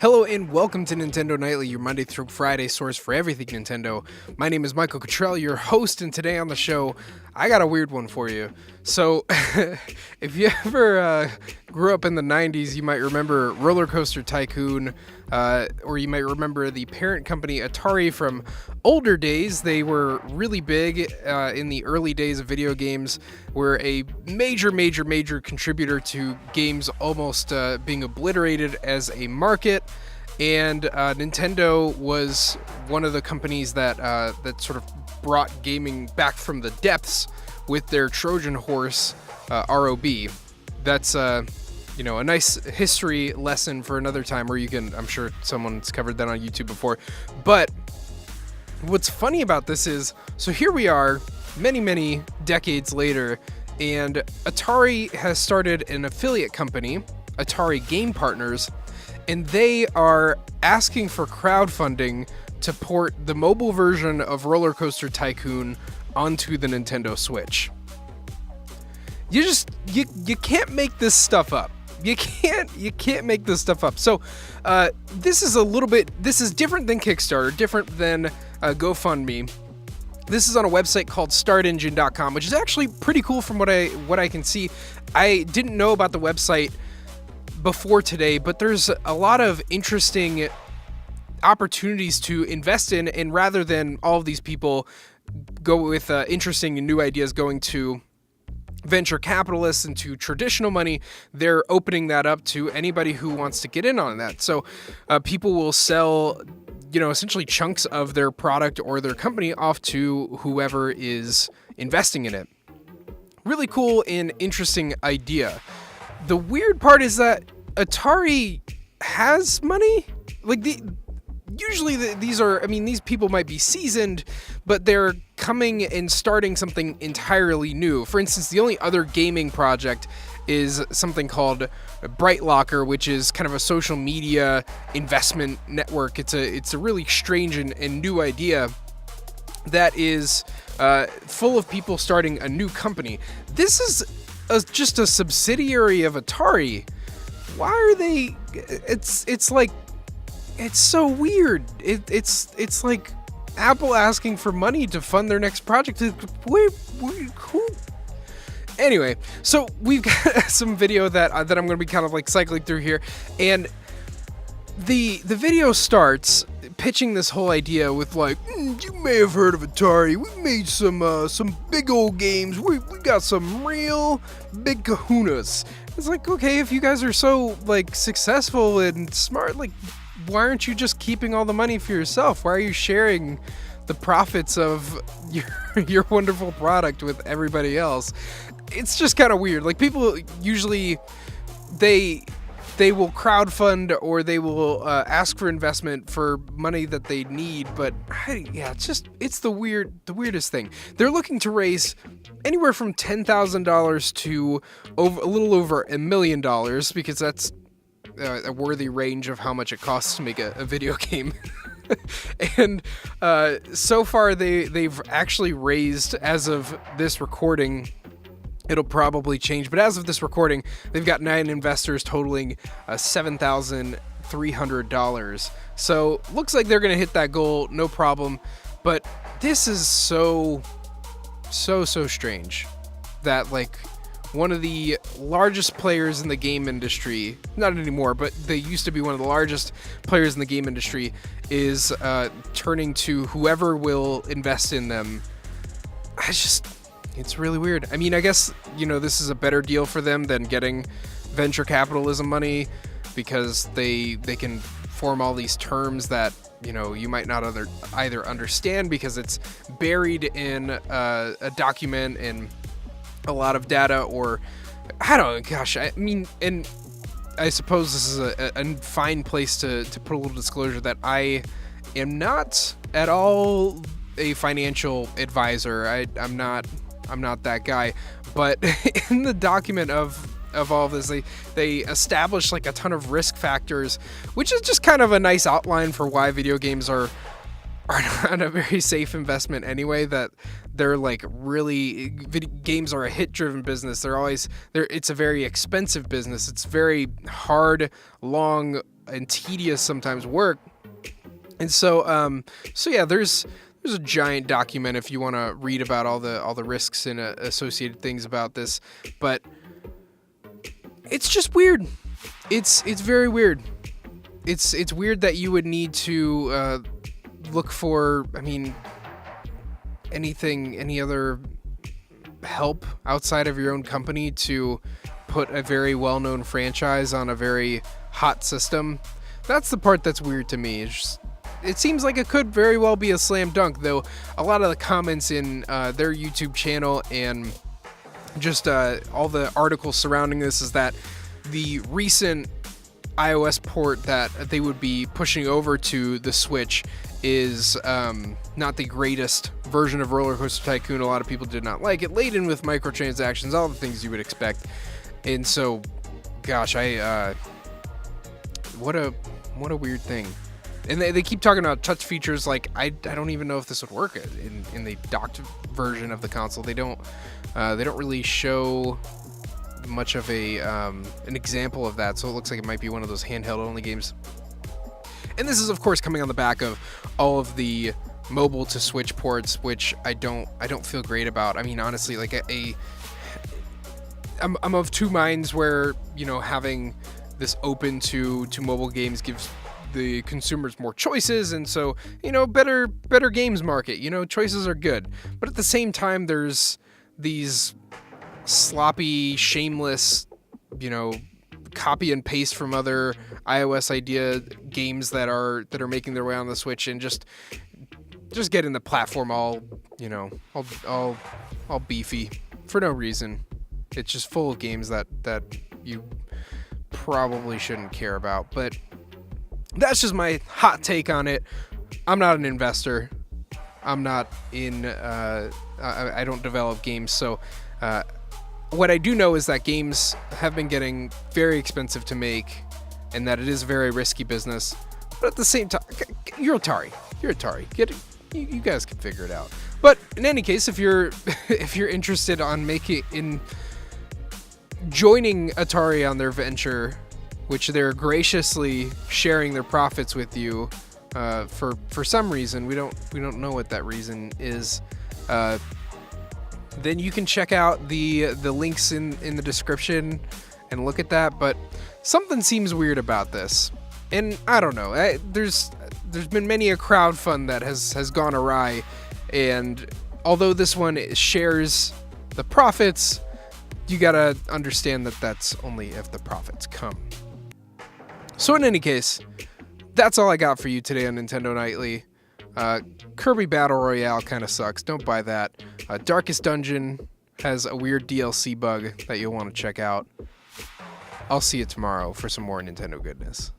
Hello and welcome to Nintendo Nightly, your Monday through Friday source for everything Nintendo. My name is Michael Cottrell, your host, and today on the show, I got a weird one for you. So, if you ever grew up in the 90s, you might remember Roller Coaster Tycoon, or you might remember the parent company Atari from older days. They were really big in the early days of video games, were a major contributor to games almost being obliterated as a market. And Nintendo was one of the companies that sort of brought gaming back from the depths with their Trojan horse, ROB. That's a nice history lesson for another time where you can, I'm sure someone's covered that on YouTube before. But what's funny about this is, so here we are many decades later, and Atari has started an affiliate company, Atari Game Partners, and they are asking for crowdfunding to port the mobile version of Roller Coaster Tycoon onto the Nintendo Switch. You can't make this stuff up. You can't make this stuff up. So this is different than Kickstarter, different than GoFundMe. This is on a website called StartEnginecom, which is actually pretty cool from what I can see. I didn't know about the website before today, but there's a lot of interesting opportunities to invest in, and rather than all of these people go with interesting and new ideas going to venture capitalists and to traditional money, they're opening that up to anybody who wants to get in on that. So people will sell, essentially chunks of their product or their company off to whoever is investing in it. Really cool and interesting idea. The weird part is that Atari has money. These people might be seasoned, but they're coming and starting something entirely new. For instance, the only other gaming project is something called Bright Locker, which is kind of a social media investment network. It's a really strange and new idea that is full of people starting a new company. This is just a subsidiary of Atari. Why are they? It's like, it's so weird. It's like Apple asking for money to fund their next project. Wait, who? Anyway, so we've got some video that I'm going to be kind of like cycling through here, and the video starts pitching this whole idea with like, you may have heard of Atari. We made some big old games. We got some real big kahunas. It's like, okay, if you guys are so like successful and smart, like, why aren't you just keeping all the money for yourself? Why are you sharing the profits of your wonderful product with everybody else? It's just kind of weird. Like, people usually they will crowdfund or they will ask for investment for money that they need, but it's the weirdest thing. They're looking to raise anywhere from $10,000 to a little over $1 million, because that's a worthy range of how much it costs to make a video game. And so far they've actually raised, as of this recording, it'll probably change, but as of this recording, they've got 9 investors totaling $7,300. So looks like they're gonna hit that goal, no problem. But this is so strange that like one of the largest players in the game industry, not anymore, but they used to be one of the largest players in the game industry, is turning to whoever will invest in them. It's really weird. I mean, I guess, this is a better deal for them than getting venture capitalism money, because they can form all these terms that, you might not either understand because it's buried in a document and a lot of data, or I don't know. Gosh, I mean, and I suppose this is a fine place to put a little disclosure that I am not at all a financial advisor. I'm not that guy. But in the document of all of this, they establish like a ton of risk factors, which is just kind of a nice outline for why video games are are not a very safe investment anyway, that they're like really, games are a hit driven business. It's a very expensive business. It's very hard, long, and tedious sometimes work. And so yeah, there's a giant document if you want to read about all the risks and associated things about this, but it's just weird. It's very weird. It's weird that you would need to look for, I mean, any other help outside of your own company to put a very well-known franchise on a very hot system. That's the part that's weird to me. It seems like it could very well be a slam dunk, though a lot of the comments in their YouTube channel and just all the articles surrounding this is that the recent iOS port that they would be pushing over to the Switch is not the greatest version of Roller Coaster Tycoon. A lot of people did not like it, laden with microtransactions, all the things you would expect. And so, gosh, what a weird thing. And they keep talking about touch features. Like, I don't even know if this would work in the docked version of the console. They don't really show much of an example of that, so it looks like it might be one of those handheld only games. And this is of course coming on the back of all of the mobile to Switch ports, which I don't feel great about. I mean, honestly, like I'm of two minds where, you know, having this open to mobile games gives the consumers more choices, and so, you know, better games market, you know, choices are good. But at the same time, there's these sloppy, shameless, you know, copy and paste from other iOS idea games that are making their way on the Switch, and just getting the platform all, you know, all beefy for no reason. It's just full of games that you probably shouldn't care about. But that's just my hot take on it. I'm not an investor. I'm not in I don't develop games, so what I do know is that games have been getting very expensive to make, and that it is a very risky business. But at the same time, you're Atari. Get it? You guys can figure it out. But in any case, if you're interested in joining Atari on their venture, which they're graciously sharing their profits with you for some reason, we don't know what that reason is. Then you can check out the links in the description and look at that. But something seems weird about this, and I don't know. There's been many a crowdfund that has gone awry, and although this one shares the profits, you gotta understand that that's only if the profits come. So in any case, that's all I got for you today on Nintendo Nightly. Kirby Battle Royale kind of sucks. Don't buy that. Darkest Dungeon has a weird DLC bug that you'll want to check out. I'll see you tomorrow for some more Nintendo goodness.